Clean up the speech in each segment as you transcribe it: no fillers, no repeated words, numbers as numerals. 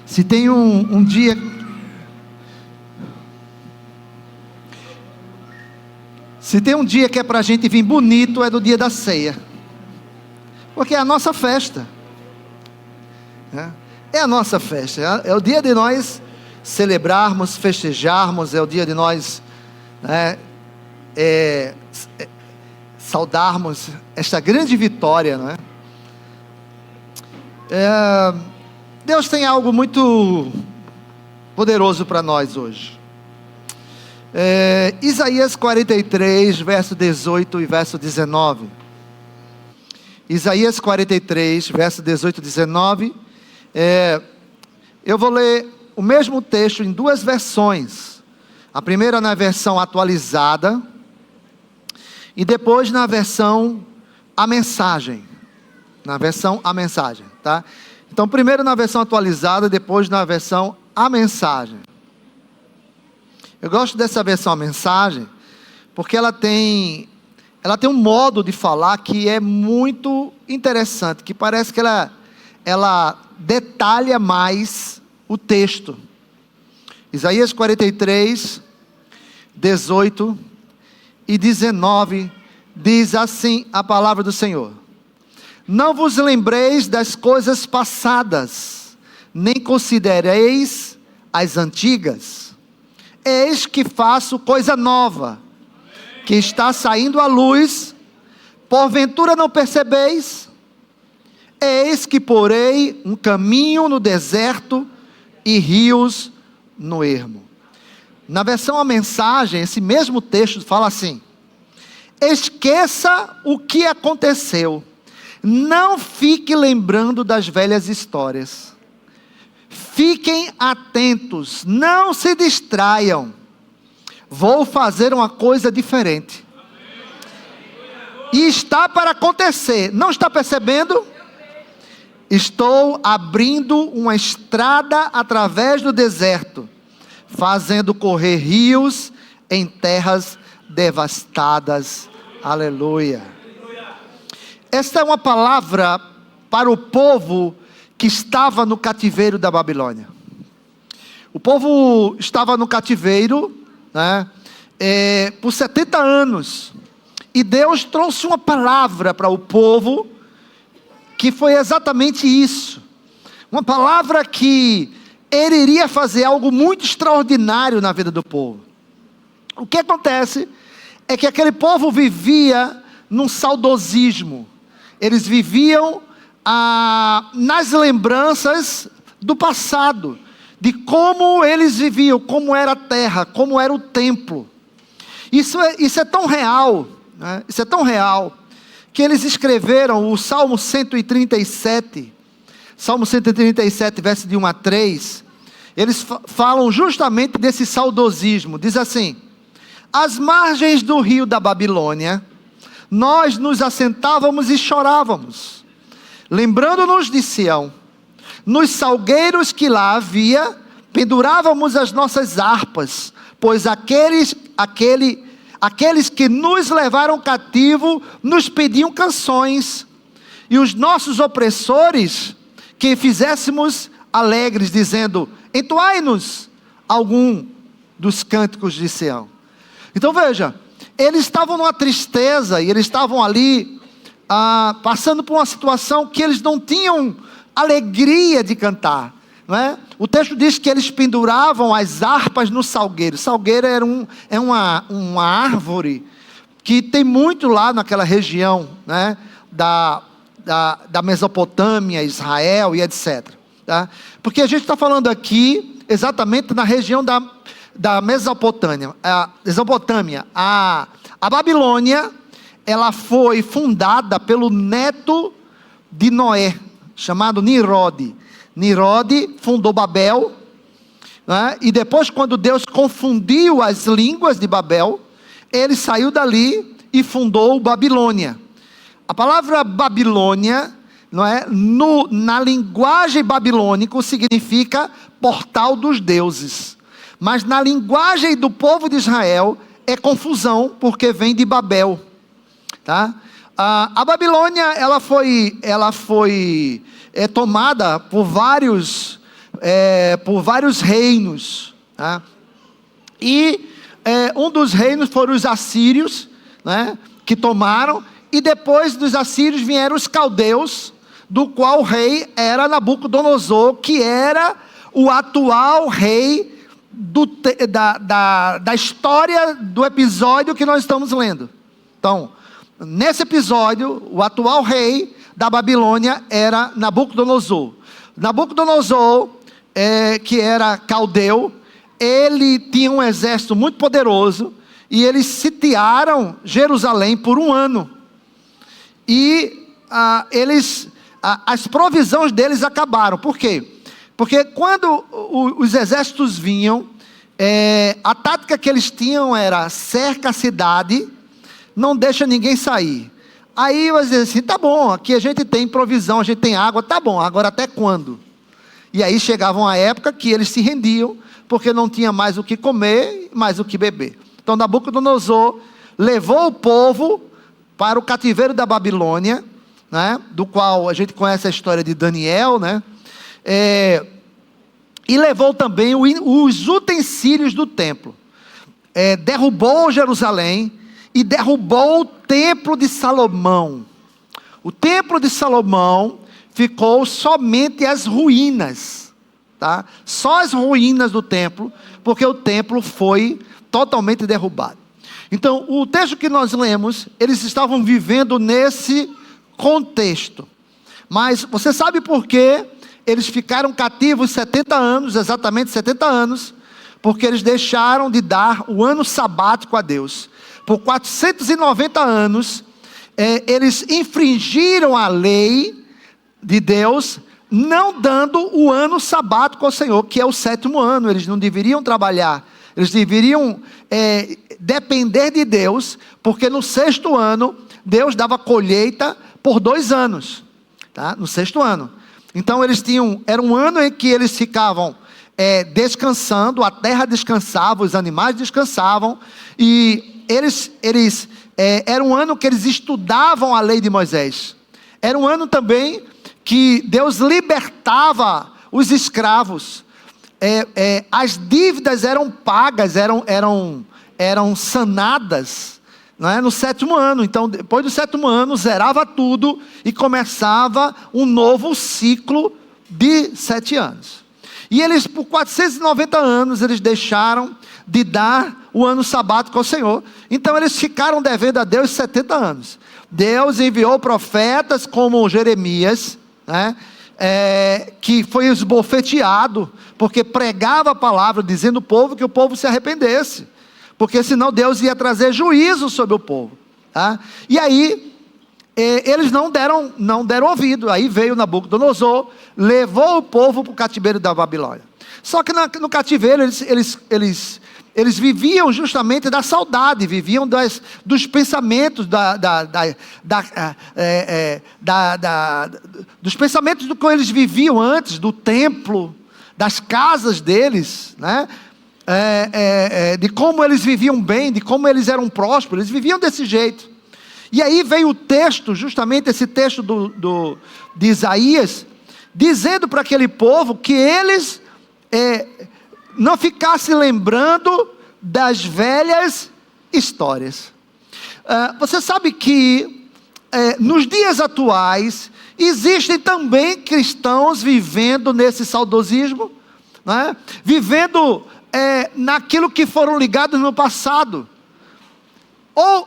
Se tem um dia... Se tem um dia que é para a gente vir bonito, é do dia da ceia. Porque é a nossa festa. É a nossa festa. É o dia de nós celebrarmos, festejarmos. É o dia de nós saudarmos esta grande vitória, não é? Deus tem algo muito poderoso para nós hoje. Isaías 43, verso 18 e verso 19. Isaías 43, verso 18 e 19. Eu vou ler o mesmo texto em duas versões. A primeira na versão atualizada e depois na versão a mensagem. Na versão a mensagem, tá? Então primeiro na versão atualizada, depois na versão a mensagem. Eu gosto dessa versão a mensagem porque ela tem um modo de falar que é muito interessante, que parece que ela detalha mais o texto. Isaías 43, 18 e 19, diz assim a palavra do Senhor: não vos lembreis das coisas passadas, nem considereis as antigas. Eis que faço coisa nova, que está saindo à luz, porventura não percebeis? Eis que porei um caminho no deserto e rios no ermo. Na versão a mensagem, esse mesmo texto fala assim: esqueça o que aconteceu, não fique lembrando das velhas histórias. Fiquem atentos, não se distraiam. Vou fazer uma coisa diferente. E está para acontecer, não está percebendo? Estou abrindo uma estrada através do deserto, fazendo correr rios em terras devastadas. Aleluia. Esta é uma palavra para o povo que estava no cativeiro da Babilônia. O povo estava no cativeiro, por 70 anos. E Deus trouxe uma palavra para o povo, que foi exatamente isso. Uma palavra que Ele iria fazer algo muito extraordinário na vida do povo. O que acontece é que aquele povo vivia num saudosismo. Eles viviam nas lembranças do passado, de como eles viviam, como era a terra, como era o templo. Isso é tão real, né? Isso é tão real, que eles escreveram o Salmo 137, verso de 1 a 3, eles falam justamente desse saudosismo. Diz assim: às margens do rio da Babilônia, nós nos assentávamos e chorávamos, lembrando-nos de Sião. Nos salgueiros que lá havia, pendurávamos as nossas harpas, pois aqueles que nos levaram cativo nos pediam canções, e os nossos opressores que fizéssemos alegres, dizendo: entoai-nos algum dos cânticos de Sião. Então veja, eles estavam numa tristeza, e eles estavam ali passando por uma situação que eles não tinham alegria de cantar, não é? O texto diz que eles penduravam as harpas no salgueiro. Salgueiro é uma árvore que tem muito lá naquela região, né? Da Mesopotâmia, Israel e etc. Tá? Porque a gente está falando aqui exatamente na região da Mesopotâmia. A Babilônia, ela foi fundada pelo neto de Noé, chamado Nimrod. Nimrod fundou Babel, né? E depois, quando Deus confundiu as línguas de Babel, ele saiu dali e fundou Babilônia. A palavra Babilônia, não é? Na linguagem babilônica significa portal dos deuses, mas na linguagem do povo de Israel é confusão, porque vem de Babel, tá? A Babilônia, ela foi tomada por vários por vários reinos, tá? E um dos reinos foram os assírios, né, que tomaram, e depois dos assírios vieram os caldeus, do qual o rei era Nabucodonosor, que era o atual rei da história do episódio que nós estamos lendo. Então, nesse episódio, o atual rei da Babilônia era Nabucodonosor. Nabucodonosor, que era caldeu, ele tinha um exército muito poderoso, e eles sitiaram Jerusalém por 1 ano. E as provisões deles acabaram. Por quê? Porque quando os exércitos vinham, a tática que eles tinham era: cerca a cidade, não deixa ninguém sair. Aí eles diziam assim: tá bom, aqui a gente tem provisão, a gente tem água, tá bom, agora até quando? E aí chegava uma época que eles se rendiam, porque não tinha mais o que comer, mais o que beber. Então Nabucodonosor levou o povo para o cativeiro da Babilônia, né, do qual a gente conhece a história de Daniel, né, e levou também os utensílios do templo, derrubou Jerusalém e derrubou o templo de Salomão. O templo de Salomão ficou somente as ruínas, tá? Só as ruínas do templo, porque o templo foi totalmente derrubado. Então, o texto que nós lemos, eles estavam vivendo nesse contexto. Mas você sabe por que eles ficaram cativos 70 anos, exatamente 70 anos? Porque eles deixaram de dar o ano sabático a Deus. Por 490 anos, eles infringiram a lei de Deus, não dando o ano sabático ao Senhor, que é o 7º ano. Eles não deveriam trabalhar, eles deveriam depender de Deus, porque no 6º ano, Deus dava colheita por 2 anos, tá? No 6º ano. Então era um ano em que eles ficavam descansando, a terra descansava, os animais descansavam, e era um ano que eles estudavam a lei de Moisés. Era um ano também que Deus libertava os escravos. As dívidas eram pagas, eram sanadas, não é? No 7º ano. Então, depois do 7º ano, zerava tudo e começava um novo ciclo de 7 anos. E eles, por 490 anos, eles deixaram de dar o ano sabático ao Senhor. Então eles ficaram devendo a Deus 70 anos. Deus enviou profetas como Jeremias, né, que foi esbofeteado, porque pregava a palavra, dizendo ao povo que o povo se arrependesse, porque senão Deus ia trazer juízo sobre o povo, tá? E aí eles não deram ouvido. Aí veio Nabucodonosor, levou o povo para o cativeiro da Babilônia. Só que no cativeiro eles viviam justamente da saudade, viviam dos pensamentos dos pensamentos do que eles viviam antes, do templo, das casas deles, né? De como eles viviam bem, de como eles eram prósperos. Eles viviam desse jeito. E aí veio o texto, justamente esse texto de Isaías, dizendo para aquele povo que eles não ficassem lembrando das velhas histórias. Você sabe que nos dias atuais existem também cristãos vivendo nesse saudosismo, né? Vivendo naquilo que foram ligados no passado.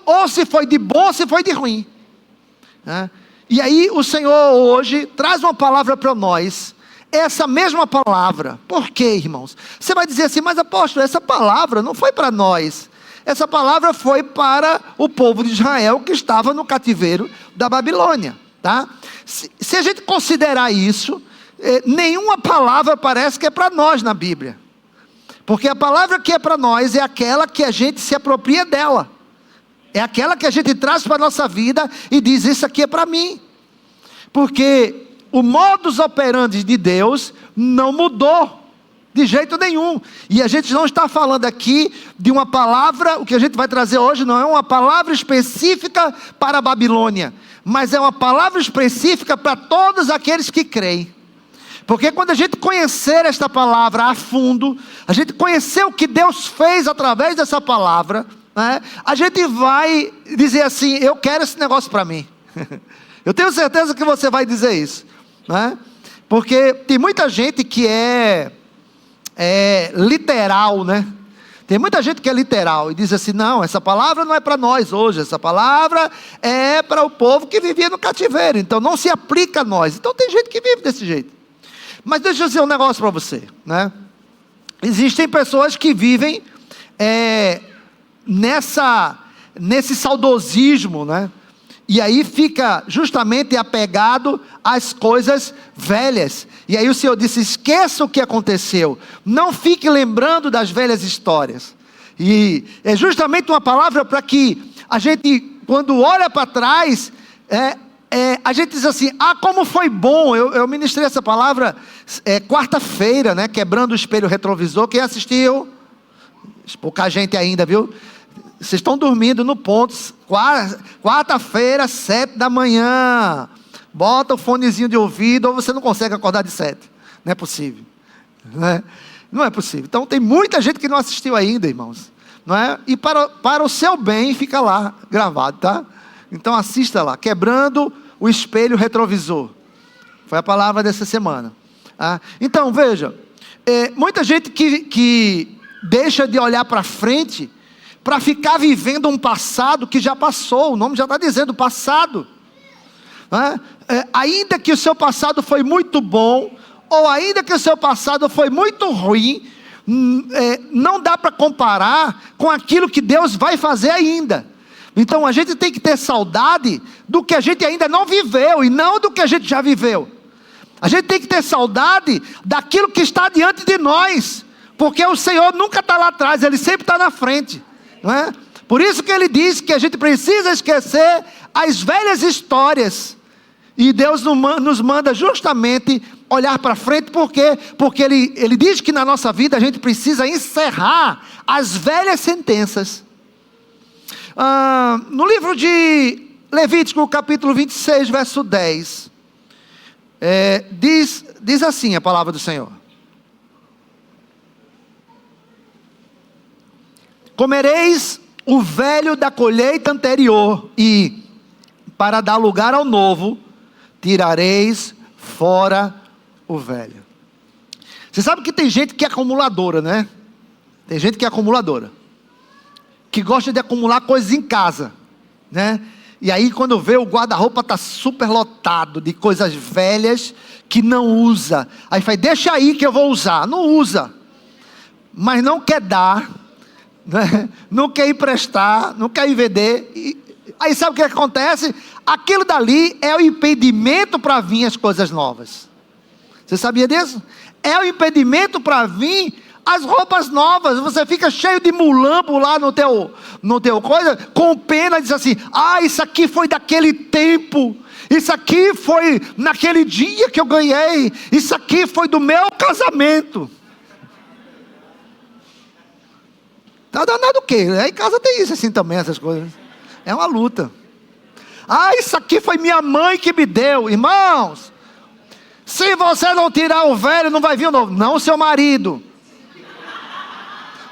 Ou se foi de bom, ou se foi de ruim, né? E aí o Senhor hoje traz uma palavra para nós, essa mesma palavra. Por quê, irmãos? Você vai dizer assim: mas apóstolo, essa palavra não foi para nós, essa palavra foi para o povo de Israel que estava no cativeiro da Babilônia, tá? Se a gente considerar isso, nenhuma palavra parece que é para nós na Bíblia, porque a palavra que é para nós é aquela que a gente se apropria dela. É aquela que a gente traz para a nossa vida e diz: isso aqui é para mim. Porque o modus operandi de Deus não mudou de jeito nenhum. E a gente não está falando aqui de uma palavra, o que a gente vai trazer hoje não é uma palavra específica para a Babilônia, mas é uma palavra específica para todos aqueles que creem. Porque quando a gente conhecer esta palavra a fundo, a gente conhecer o que Deus fez através dessa palavra, né, a gente vai dizer assim: eu quero esse negócio para mim. Eu tenho certeza que você vai dizer isso, né? Porque tem muita gente que é literal, né? Tem muita gente que é literal e diz assim: não, essa palavra não é para nós hoje, essa palavra é para o povo que vivia no cativeiro, então não se aplica a nós. Então tem gente que vive desse jeito. Mas deixa eu dizer um negócio para você, né? Existem pessoas que vivem nesse saudosismo, né? E aí fica justamente apegado às coisas velhas. E aí o Senhor disse: esqueça o que aconteceu, não fique lembrando das velhas histórias. E é justamente uma palavra para que a gente, quando olha para trás, a gente diz assim: ah, como foi bom. Eu ministrei essa palavra quarta-feira, né? Quebrando o espelho retrovisor. Quem assistiu? Pouca gente ainda, viu? Vocês estão dormindo no ponto. Quarta-feira, 7 da manhã. Bota o fonezinho de ouvido, ou você não consegue acordar de 7. Não é possível, né? Não é possível. Então tem muita gente que não assistiu ainda, irmãos, não é? E para o seu bem, fica lá gravado, tá? Então assista lá, quebrando o espelho retrovisor. Foi a palavra dessa semana. Então veja, muita gente que deixa de olhar para frente para ficar vivendo um passado que já passou. O nome já está dizendo passado, né? Ainda que o seu passado foi muito bom, ou ainda que o seu passado foi muito ruim, não dá para comparar com aquilo que Deus vai fazer ainda. Então a gente tem que ter saudade do que a gente ainda não viveu, e não do que a gente já viveu. A gente tem que ter saudade daquilo que está diante de nós, porque o Senhor nunca está lá atrás, Ele sempre está na frente, não é? Por isso que Ele diz que a gente precisa esquecer as velhas histórias, e Deus nos manda justamente olhar para frente. Por quê? Porque Ele diz que na nossa vida a gente precisa encerrar as velhas sentenças. No livro de Levítico, capítulo 26, verso 10, diz assim a palavra do Senhor: comereis o velho da colheita anterior, e para dar lugar ao novo, tirareis fora o velho. Você sabe que tem gente que é acumuladora, né? Tem gente que é acumuladora, que gosta de acumular coisas em casa, né? E aí quando vê, o guarda-roupa está super lotado de coisas velhas que não usa. Aí fala: deixa aí que eu vou usar. Não usa, mas não quer dar, né? Não quer emprestar, não quer ir vender. Aí sabe o que acontece? Aquilo dali é o impedimento para vir as coisas novas. Você sabia disso? É o impedimento para vir as roupas novas. Você fica cheio de mulambo lá no teu coisa, com pena, diz assim: ah, isso aqui foi daquele tempo, isso aqui foi naquele dia que eu ganhei, isso aqui foi do meu casamento. Tá danado o quê? Em casa tem isso assim também, essas coisas. É uma luta. Ah, isso aqui foi minha mãe que me deu. Irmãos, se você não tirar o velho, não vai vir o novo. Não o seu marido.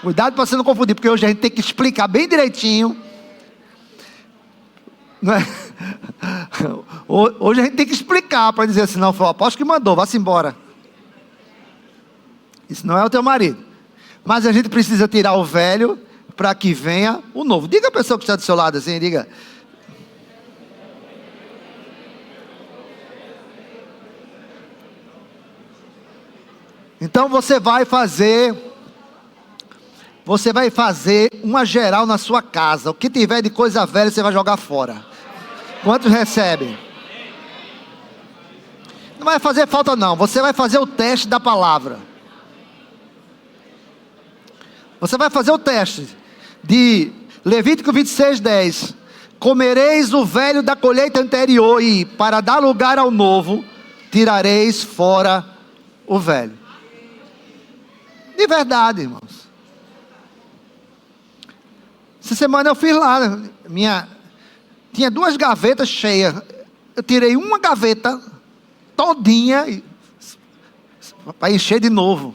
Cuidado para você não confundir, porque hoje a gente tem que explicar bem direitinho, não é? Hoje a gente tem que explicar para dizer assim: não, foi o apóstolo que mandou, vá-se embora. Isso não é o teu marido. Mas a gente precisa tirar o velho para que venha o novo. Diga a pessoa que está do seu lado assim, diga: então você vai fazer uma geral na sua casa. O que tiver de coisa velha você vai jogar fora. Quantos recebem? Não vai fazer falta não. Você vai fazer o teste da palavra. Você vai fazer o teste de Levítico 26, 10. Comereis o velho da colheita anterior, e para dar lugar ao novo, tirareis fora o velho. De verdade, irmãos. Essa semana eu fiz lá, tinha 2 gavetas cheias. Eu tirei uma gaveta todinha, Para encher de novo.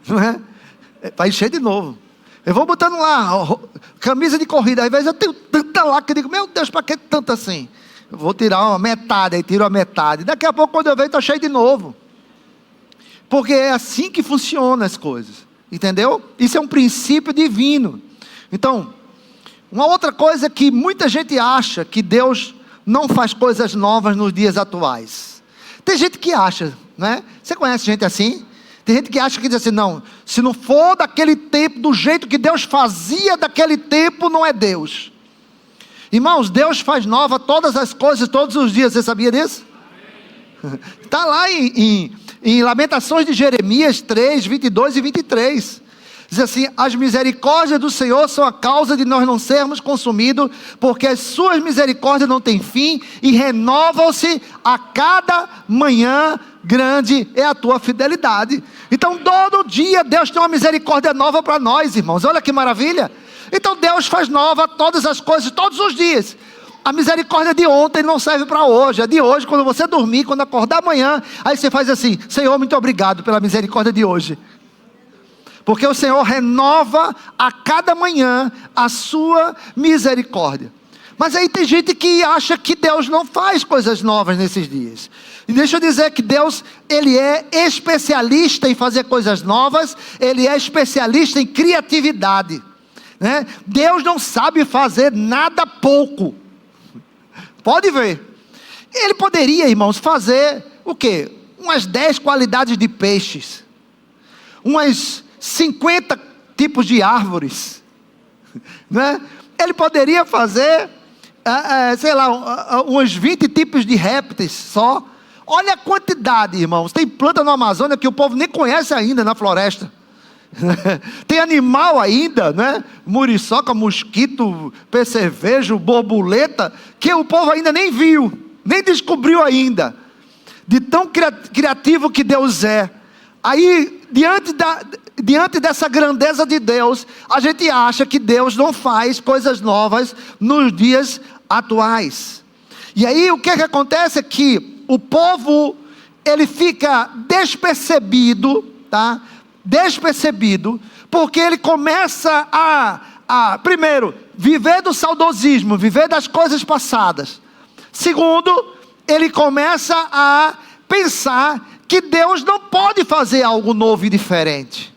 Não é? Para encher de novo. Eu vou botando lá, camisa de corrida. Às vezes eu tenho tanta lá que eu digo, meu Deus, para que tanto assim? Eu vou tirar uma metade, aí tiro a metade. Daqui a pouco, quando eu vejo, está cheio de novo. Porque é assim que funcionam as coisas. Entendeu? Isso é um princípio divino. Então, uma outra coisa que muita gente acha, que Deus não faz coisas novas nos dias atuais. Tem gente que acha, né? Você conhece gente assim? Tem gente que acha que diz assim, não, se não for daquele tempo, do jeito que Deus fazia daquele tempo, não é Deus. Irmãos, Deus faz nova todas as coisas, todos os dias, você sabia disso? Está lá em Lamentações de Jeremias 3, 22 e 23. Diz assim, as misericórdias do Senhor são a causa de nós não sermos consumidos, porque as suas misericórdias não têm fim, e renovam-se a cada manhã, grande é a tua fidelidade. Então todo dia Deus tem uma misericórdia nova para nós, irmãos, olha que maravilha. Então Deus faz nova todas as coisas, todos os dias. A misericórdia de ontem não serve para hoje, a de hoje, quando você dormir, quando acordar amanhã, aí você faz assim, Senhor, muito obrigado pela misericórdia de hoje. Porque o Senhor renova a cada manhã a sua misericórdia. Mas aí tem gente que acha que Deus não faz coisas novas nesses dias. E deixa eu dizer que Deus, Ele é especialista em fazer coisas novas, Ele é especialista em criatividade, né? Deus não sabe fazer nada pouco. Pode ver. Ele poderia, irmãos, fazer o quê? Umas 10 qualidades de peixes, umas 50 tipos de árvores, né? Ele poderia fazer, sei lá, uns 20 tipos de répteis só. Olha a quantidade, irmãos. Tem planta na Amazônia que o povo nem conhece ainda na floresta. Tem animal ainda, né? Muriçoca, mosquito, percevejo, borboleta, que o povo ainda nem viu, nem descobriu ainda. De tão criativo que Deus é. Aí, diante dessa grandeza de Deus, a gente acha que Deus não faz coisas novas nos dias atuais. E aí o que acontece é que o povo, ele fica despercebido, tá? Despercebido, porque ele começa a primeiro, viver do saudosismo, viver das coisas passadas. Segundo, ele começa a pensar que Deus não pode fazer algo novo e diferente,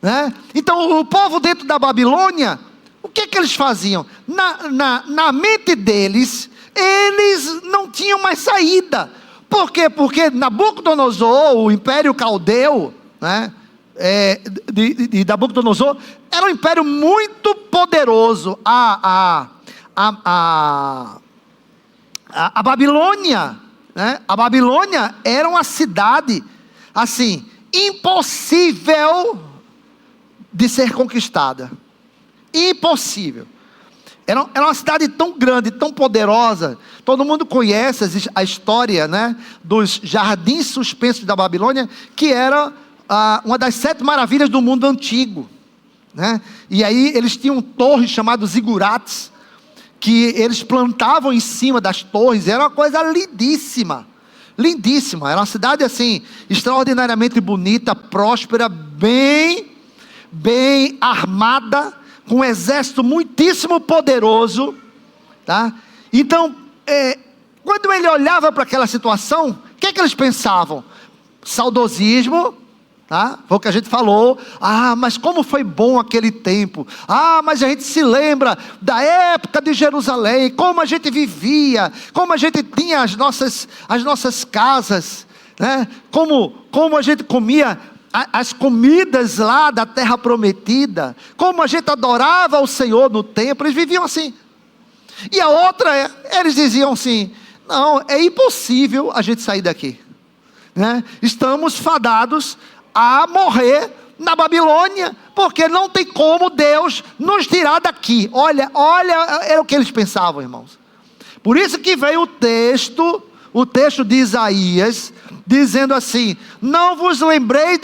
né? Então o povo dentro da Babilônia, o que eles faziam? Na mente deles, eles não tinham mais saída. Por quê? Porque Nabucodonosor, o Império Caldeu, né? De Nabucodonosor, era um império muito poderoso. A Babilônia, né? A Babilônia era uma cidade assim, impossível de ser conquistada. Impossível. Era uma cidade tão grande, tão poderosa. Todo mundo conhece a história, né, dos jardins suspensos da Babilônia, que era uma das 7 maravilhas do mundo antigo, né? E aí eles tinham torres chamadas zigurates, que eles plantavam em cima das torres. Era uma coisa lindíssima, lindíssima. Era uma cidade assim, extraordinariamente bonita, próspera, bem armada, com um exército muitíssimo poderoso, tá? Então, quando ele olhava para aquela situação, o que eles pensavam? Saudosismo, tá? Foi o que a gente falou. Mas como foi bom aquele tempo. Mas a gente se lembra da época de Jerusalém, como a gente vivia, como a gente tinha as nossas casas, né? Como a gente comia as comidas lá da terra prometida, como a gente adorava o Senhor no templo. Eles viviam assim. E a outra, eles diziam assim, não, é impossível a gente sair daqui, né? Estamos fadados a morrer na Babilônia, porque não tem como Deus nos tirar daqui. Olha, era o que eles pensavam, irmãos. Por isso que veio o texto de Isaías, dizendo assim, não vos lembreis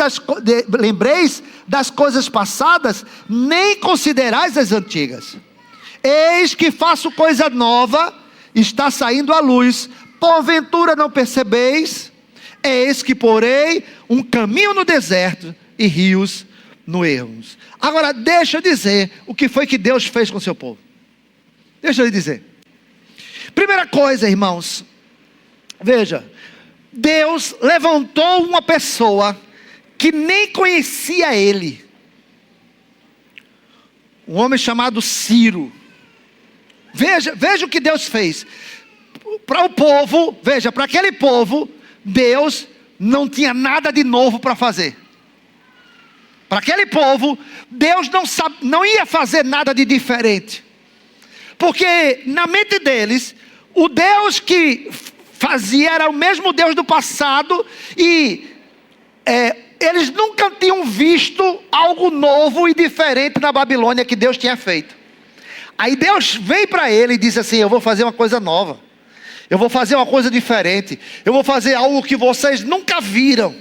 das coisas passadas, nem considerais as antigas. Eis que faço coisa nova, está saindo à luz, porventura não percebeis? eis que porei um caminho no deserto e rios no ermos. Agora deixa eu dizer o que foi que Deus fez com o seu povo. Deixa eu lhe dizer. Primeira coisa, irmãos, veja, Deus levantou uma pessoa que nem conhecia ele, um homem chamado Ciro. Veja o que Deus fez para o povo. Veja, para aquele povo, Deus não tinha nada de novo para fazer. Para aquele povo, Deus não ia fazer nada de diferente, porque na mente deles, o Deus que fazia era o mesmo Deus do passado, e eles nunca tinham visto algo novo e diferente na Babilônia que Deus tinha feito. Aí Deus vem para ele e diz assim: eu vou fazer uma coisa nova, eu vou fazer uma coisa diferente, eu vou fazer algo que vocês nunca viram.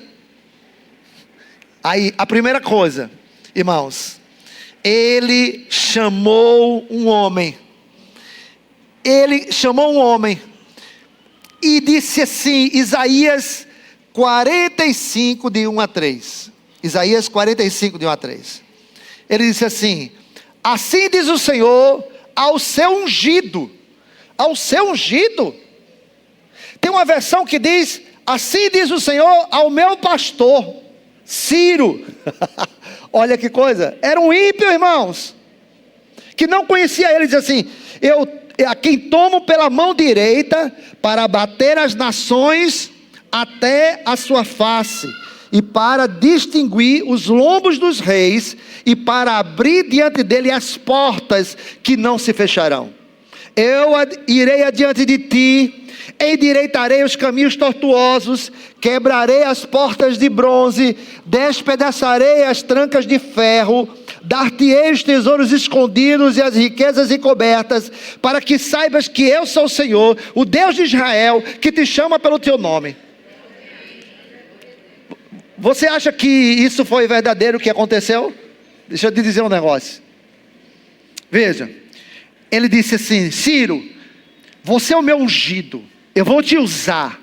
Aí a primeira coisa, irmãos, ele chamou um homem. Ele chamou um homem e disse assim, Isaías 45, de 1 a 3. Isaías 45, de 1 a 3. Ele disse assim: assim diz o Senhor ao seu ungido. Ao seu ungido? Tem uma versão que diz: assim diz o Senhor ao meu pastor Ciro. Olha que coisa, era um ímpio, irmãos, que não conhecia ele. Diz assim: a quem tomo pela mão direita para abater as nações até a sua face, e para distinguir os lombos dos reis, e para abrir diante dele as portas que não se fecharão. Eu irei adiante de ti, endireitarei os caminhos tortuosos, quebrarei as portas de bronze, despedaçarei as trancas de ferro, dar-te-ei os tesouros escondidos e as riquezas encobertas, para que saibas que eu sou o Senhor, o Deus de Israel, que te chama pelo teu nome. Você acha que isso foi verdadeiro, o que aconteceu? Deixa eu te dizer um negócio. Veja, ele disse assim: Ciro, você é o meu ungido, eu vou te usar,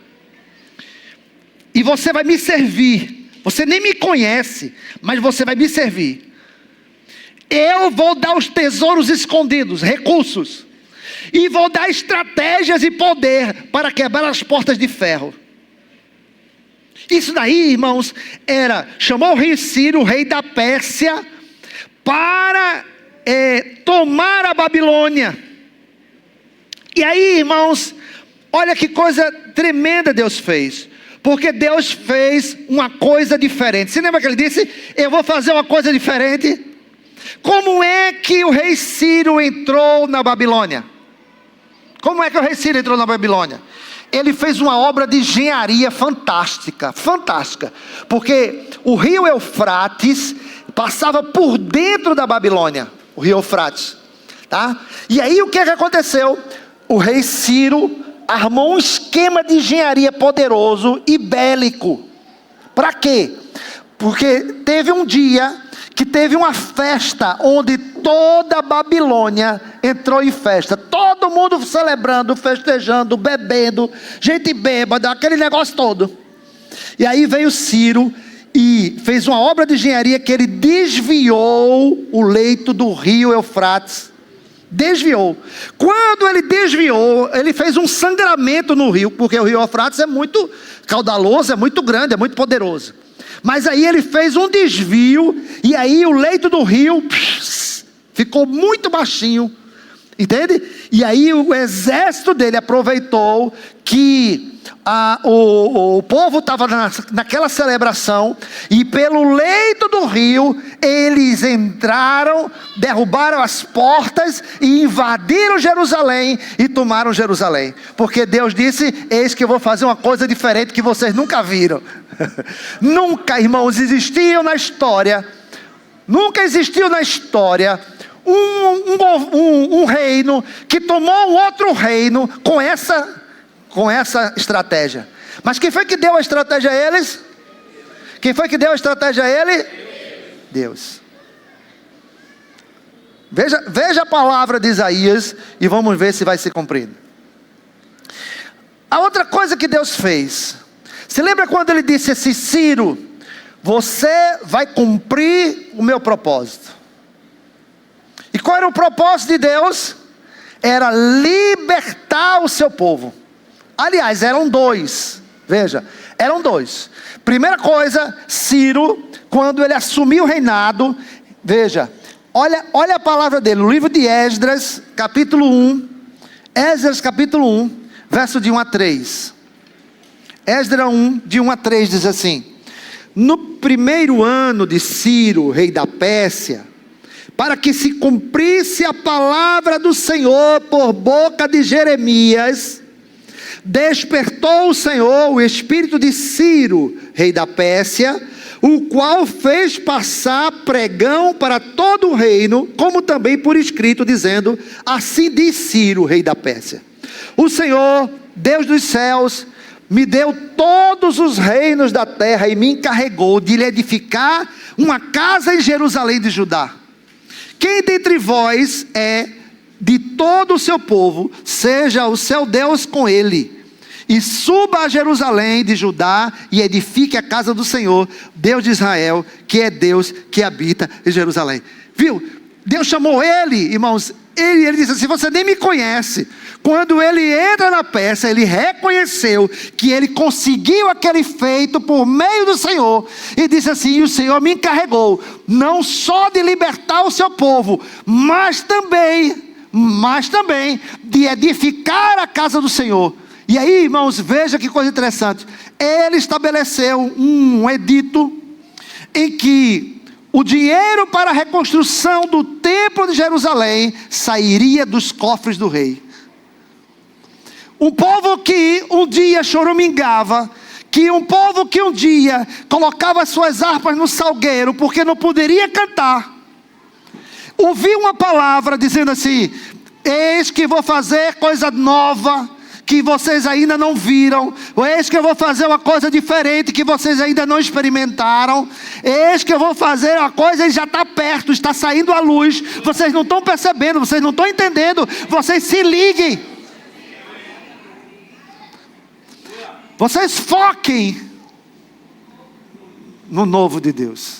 e você vai me servir. Você nem me conhece, mas você vai me servir. Eu vou dar os tesouros escondidos, recursos, e vou dar estratégias e poder para quebrar as portas de ferro. Isso daí, irmãos, chamou o rei Ciro, o rei da Pérsia, para tomar a Babilônia. E aí, irmãos, olha que coisa tremenda Deus fez, porque Deus fez uma coisa diferente. Você lembra que ele disse: eu vou fazer uma coisa diferente? Como é que o rei Ciro entrou na Babilônia? Como é que o rei Ciro entrou na Babilônia? Ele fez uma obra de engenharia fantástica, porque o rio Eufrates passava por dentro da Babilônia, o rio Eufrates, tá? E aí o que aconteceu? O rei Ciro armou um esquema de engenharia poderoso e bélico. Para quê? Porque teve um dia que teve uma festa onde toda a Babilônia entrou em festa, todo mundo celebrando, festejando, bebendo, gente bêbada, aquele negócio todo. E aí veio Ciro e fez uma obra de engenharia que ele desviou o leito do rio Eufrates. Desviou. Quando ele desviou, ele fez um sangramento no rio, porque o rio Eufrates é muito caudaloso, é muito grande, é muito poderoso. Mas aí ele fez um desvio, e aí o leito do rio ficou muito baixinho, entende? E aí o exército dele aproveitou que o povo estava naquela celebração, e pelo leito do rio eles entraram, derrubaram as portas e invadiram Jerusalém e tomaram Jerusalém, porque Deus disse: eis que eu vou fazer uma coisa diferente que vocês nunca viram. Nunca, irmãos, existiu na história um reino que tomou um outro reino com essa estratégia. Mas quem foi que deu a estratégia a eles? Quem foi que deu a estratégia a ele? Deus. Veja a palavra de Isaías e vamos ver se vai ser cumprido. A outra coisa que Deus fez: Você lembra quando ele disse assim: Ciro, você vai cumprir o meu propósito? E qual era o propósito de Deus? Era libertar o seu povo. Aliás, eram dois. Veja, eram dois. Primeira coisa, Ciro, quando ele assumiu o reinado, veja, olha a palavra dele, no livro de Esdras, capítulo 1, Esdras capítulo 1, verso de 1 a 3. Esdras 1, de 1 a 3 diz assim: no primeiro ano de Ciro, rei da Pérsia, para que se cumprisse a palavra do Senhor por boca de Jeremias, despertou o Senhor o espírito de Ciro, rei da Pérsia, o qual fez passar pregão para todo o reino, como também por escrito, dizendo: assim diz Ciro, rei da Pérsia: o Senhor, Deus dos céus, me deu todos os reinos da terra e me encarregou de lhe edificar uma casa em Jerusalém de Judá. Quem dentre vós é de todo o seu povo, seja o seu Deus com ele, e suba a Jerusalém de Judá e edifique a casa do Senhor, Deus de Israel, que é Deus que habita em Jerusalém. Viu? Deus chamou ele, irmãos. Ele disse assim: você nem me conhece. Quando ele entra na Pérsia, ele reconheceu que ele conseguiu aquele feito por meio do Senhor, e disse assim: e o Senhor me encarregou, não só de libertar o seu povo, mas também de edificar a casa do Senhor. E aí, irmãos, veja que coisa interessante. Ele estabeleceu um edito em que o dinheiro para a reconstrução do templo de Jerusalém sairia dos cofres do rei. Um povo que um dia choramingava, um povo que um dia colocava suas harpas no salgueiro porque não poderia cantar, ouviu uma palavra dizendo assim: eis que vou fazer coisa nova que vocês ainda não viram, eis que eu vou fazer uma coisa diferente que vocês ainda não experimentaram, eis que eu vou fazer uma coisa e já está perto, está saindo à luz, vocês não estão percebendo, vocês não estão entendendo, vocês se liguem, vocês foquem no novo de Deus,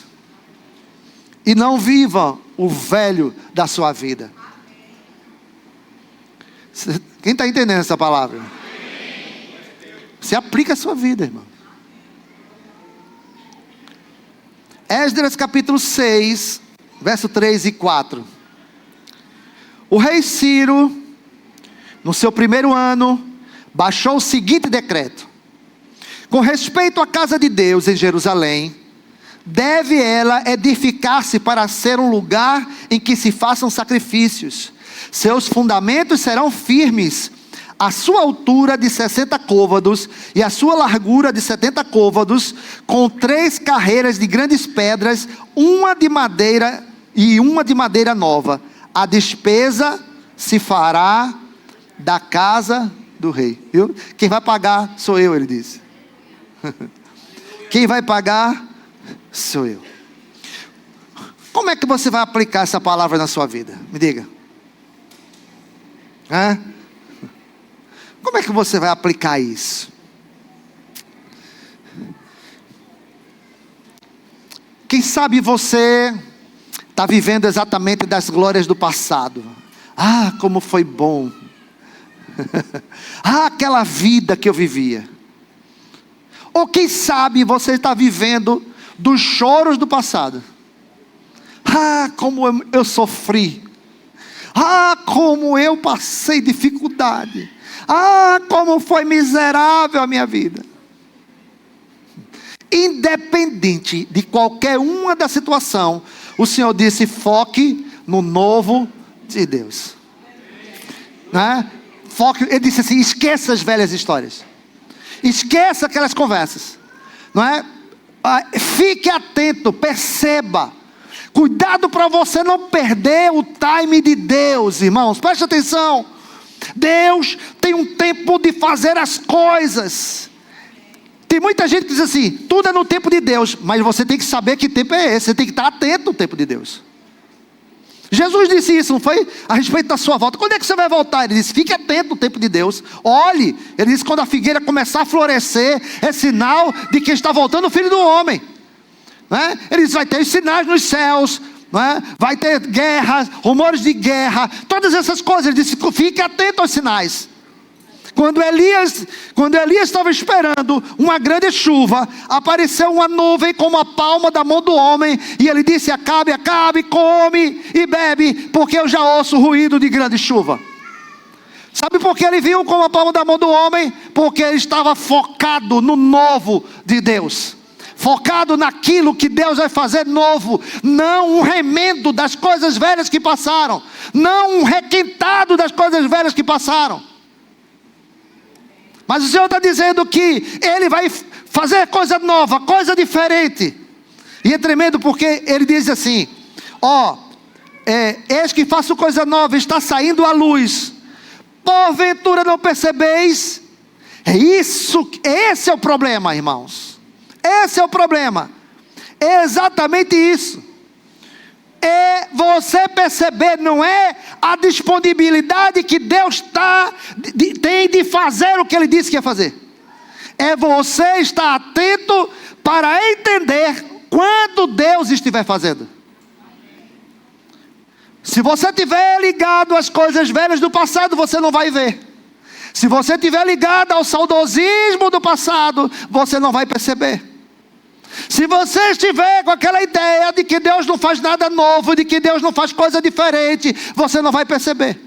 e não vivam o velho da sua vida. Quem está entendendo essa palavra? Você aplica a sua vida, irmão. Esdras capítulo 6, verso 3 e 4. O rei Ciro, no seu primeiro ano, baixou o seguinte decreto: com respeito à casa de Deus em Jerusalém, deve ela edificar-se para ser um lugar em que se façam sacrifícios. Seus fundamentos serão firmes, a sua altura de 60 côvados e a sua largura de 70 côvados, com 3 carreiras de grandes pedras, uma de madeira e uma de madeira nova. A despesa se fará da casa do rei. Viu? Quem vai pagar sou eu, ele disse. Quem vai pagar sou eu. Como é que você vai aplicar essa palavra na sua vida? Me diga. Como é que você vai aplicar isso? Quem sabe você está vivendo exatamente das glórias do passado. Ah, como foi bom. Ah, aquela vida que eu vivia. Ou quem sabe você está vivendo dos choros do passado. Ah, como eu sofri. Ah, como eu passei dificuldade. Ah, como foi miserável a minha vida. Independente de qualquer uma da situação, o Senhor disse: foque no novo de Deus. Né? Foque, ele disse assim: esqueça as velhas histórias. Esqueça aquelas conversas. Não é? Fique atento, perceba. Cuidado para você não perder o time de Deus, irmãos. Preste atenção. Deus tem um tempo de fazer as coisas. Tem muita gente que diz assim: tudo é no tempo de Deus. Mas você tem que saber que tempo é esse. Você tem que estar atento ao tempo de Deus. Jesus disse isso, não foi? A respeito da sua volta. Quando é que você vai voltar? Ele disse, fique atento no tempo de Deus. Olhe, ele disse, quando a figueira começar a florescer, é sinal de que está voltando o Filho do Homem. Né? Ele disse, vai ter os sinais nos céus, né? Vai ter guerras, rumores de guerra, todas essas coisas. Ele disse, fique atento aos sinais. Quando Elias estava esperando uma grande chuva, apareceu uma nuvem como a palma da mão do homem, e ele disse, Acabe, come e bebe, porque eu já ouço o ruído de grande chuva. Sabe por que ele viu como a palma da mão do homem? Porque ele estava focado no novo de Deus, focado naquilo que Deus vai fazer novo, não um remendo das coisas velhas que passaram, não um requintado das coisas velhas que passaram. Mas o Senhor está dizendo que Ele vai fazer coisa nova, coisa diferente. E é tremendo porque Ele diz assim, eis que faço coisa nova, está saindo a luz, porventura não percebeis? Esse é o problema, irmãos. Esse é o problema. É exatamente isso. É você perceber, não é a disponibilidade que Deus tem de fazer o que Ele disse que ia fazer. É você estar atento para entender quando Deus estiver fazendo. Se você estiver ligado às coisas velhas do passado, você não vai ver. Se você estiver ligado ao saudosismo do passado, você não vai perceber. Se você estiver com aquela ideia de que Deus não faz nada novo, de que Deus não faz coisa diferente, você não vai perceber.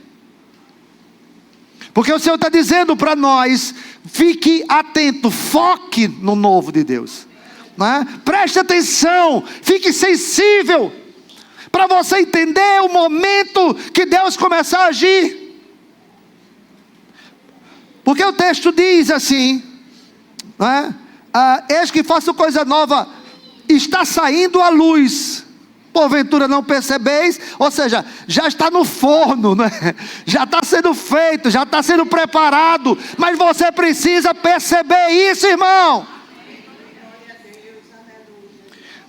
Porque o Senhor está dizendo para nós, fique atento, foque no novo de Deus. Né? Preste atenção, fique sensível, para você entender o momento que Deus começar a agir. Porque o texto diz assim, né? Eis que faço coisa nova, está saindo a luz, porventura não percebeis? Ou seja, já está no forno, né? Já está sendo feito, já está sendo preparado, mas você precisa perceber isso, irmão.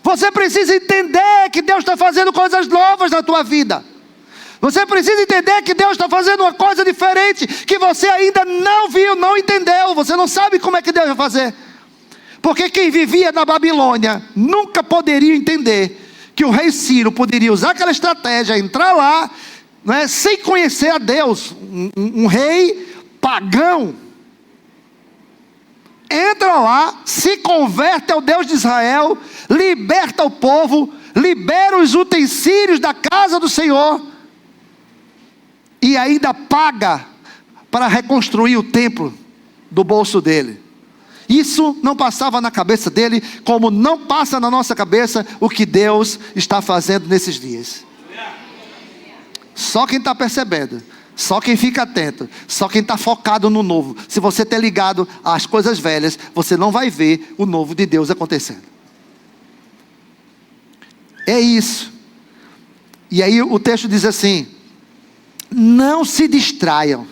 Você precisa entender que Deus está fazendo coisas novas na tua vida. Você precisa entender que Deus está fazendo uma coisa diferente, que você ainda não viu, não entendeu, você não sabe como é que Deus vai fazer. Porque quem vivia na Babilônia nunca poderia entender que o rei Ciro poderia usar aquela estratégia, entrar lá, né, sem conhecer a Deus, um rei pagão. Entra lá, se converte ao Deus de Israel, liberta o povo, libera os utensílios da casa do Senhor, e ainda paga para reconstruir o templo do bolso dele. Isso não passava na cabeça dele, como não passa na nossa cabeça o que Deus está fazendo nesses dias. Só quem está percebendo, só quem fica atento, só quem está focado no novo. Se você está ligado às coisas velhas, você não vai ver o novo de Deus acontecendo. É isso. E aí o texto diz assim, não se distraiam.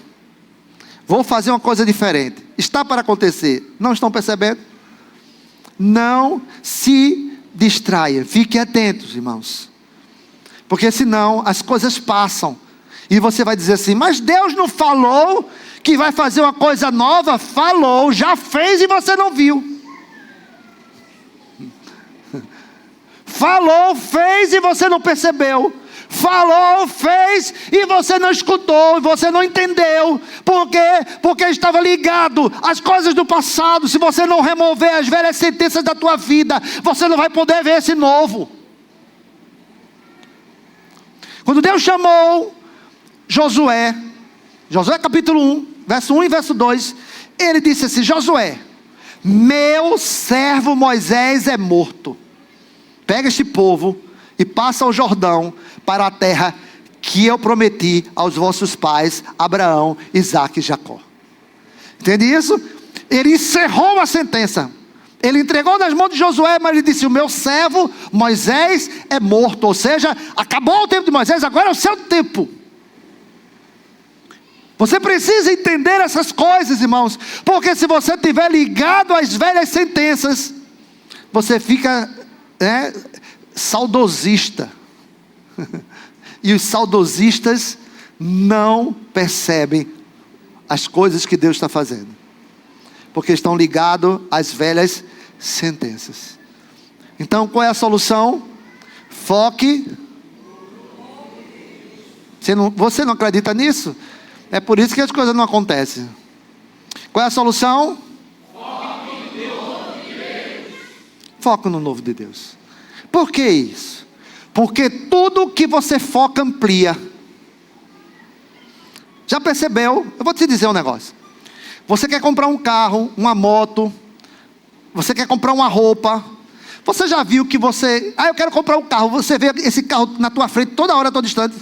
Vou fazer uma coisa diferente. Está para acontecer. Não estão percebendo? Não se distraia. Fiquem atentos, irmãos. Porque senão as coisas passam. E você vai dizer assim, mas Deus não falou que vai fazer uma coisa nova? Falou, já fez e você não viu. Falou, fez e você não percebeu. Falou, fez e você não escutou, e você não entendeu. Por quê? Porque estava ligado às coisas do passado. Se você não remover as velhas sentenças da tua vida, você não vai poder ver esse novo. Quando Deus chamou Josué capítulo 1, verso 1 e verso 2, ele disse assim, Josué, meu servo Moisés é morto. Pega este povo e passa o Jordão para a terra que eu prometi aos vossos pais, Abraão, Isaque e Jacó. Entende isso? Ele encerrou a sentença. Ele entregou nas mãos de Josué, mas ele disse, o meu servo Moisés é morto. Ou seja, acabou o tempo de Moisés, agora é o seu tempo. Você precisa entender essas coisas, irmãos, porque se você estiver ligado às velhas sentenças, você fica saudosista. E os saudosistas não percebem as coisas que Deus está fazendo, porque estão ligados às velhas sentenças. Então, qual é a solução? Foque. Você não acredita nisso? É por isso que as coisas não acontecem. Qual é a solução? Foco no novo de Deus. Por que isso? Porque tudo que você foca amplia. Já percebeu? Eu vou te dizer um negócio. Você quer comprar um carro, uma moto, você quer comprar uma roupa. Você já viu que você... eu quero comprar um carro. Você vê esse carro na tua frente toda hora, todo instante.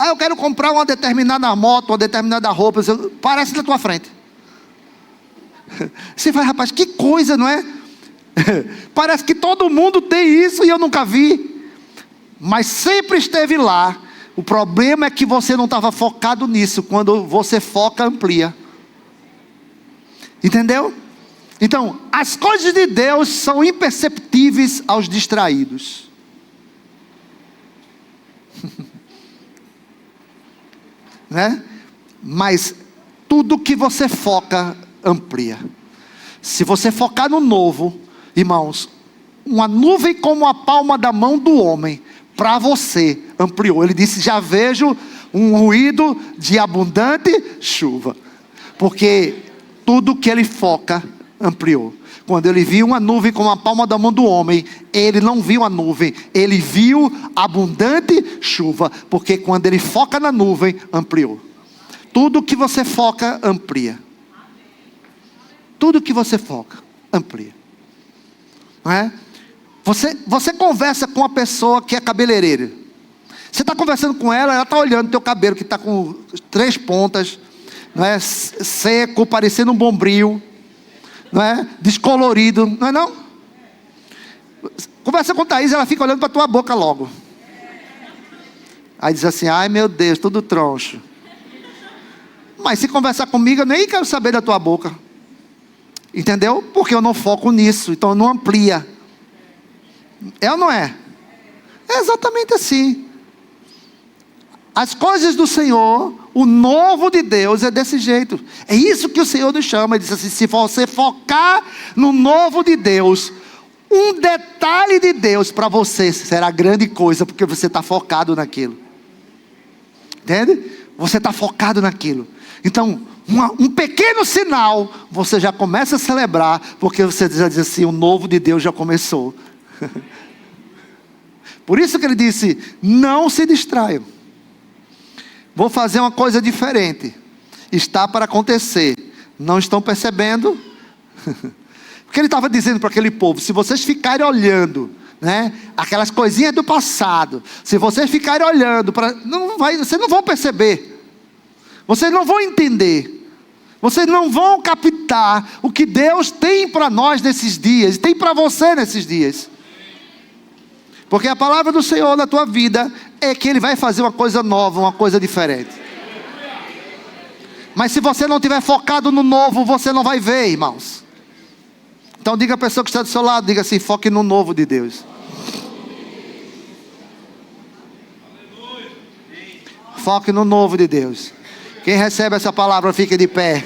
Eu quero comprar uma determinada moto, uma determinada roupa. Parece na tua frente. Você vai, rapaz, que coisa, não é? Parece que todo mundo tem isso e eu nunca vi. Mas sempre esteve lá. O problema é que você não estava focado nisso. Quando você foca, amplia. Entendeu? Então, as coisas de Deus são imperceptíveis aos distraídos. Né? Mas tudo que você foca, amplia. Se você focar no novo, irmãos, uma nuvem como a palma da mão do homem, para você, ampliou. Ele disse, já vejo um ruído de abundante chuva. Porque tudo que ele foca, ampliou. Quando ele viu uma nuvem como a palma da mão do homem, ele não viu a nuvem, ele viu abundante chuva. Porque quando ele foca na nuvem, ampliou. Tudo que você foca, amplia. Tudo que você foca, amplia. Não é? Você conversa com uma pessoa que é cabeleireira. Você está conversando com ela, ela está olhando o teu cabelo que está com 3 pontas, não é? Seco, parecendo um bombril, não é? Descolorido, não é não? Conversa com a Thaís, ela fica olhando para a tua boca logo. Aí diz assim, ai meu Deus, tudo troncho. Mas se conversar comigo, eu nem quero saber da tua boca. Entendeu? Porque eu não foco nisso, então não amplia. É ou não é? É exatamente assim. As coisas do Senhor, o novo de Deus é desse jeito. É isso que o Senhor nos chama. Ele diz assim, se você focar no novo de Deus, um detalhe de Deus para você será grande coisa, porque você está focado naquilo. Entende? Você está focado naquilo. Então, um pequeno sinal, você já começa a celebrar, porque você já diz assim, o novo de Deus já começou. Por isso que ele disse, não se distraiam. Vou fazer uma coisa diferente. Está para acontecer. Não estão percebendo? Porque ele estava dizendo para aquele povo, se vocês ficarem olhando, né, aquelas coisinhas do passado, se vocês ficarem olhando, vocês não vão perceber. Vocês não vão entender. Vocês não vão captar o que Deus tem para nós nesses dias, tem para você nesses dias. Porque a palavra do Senhor na tua vida é que Ele vai fazer uma coisa nova, uma coisa diferente. Mas se você não estiver focado no novo, você não vai ver, irmãos. Então diga a pessoa que está do seu lado, diga assim, foque no novo de Deus. Foque no novo de Deus. Quem recebe essa palavra, fique de pé.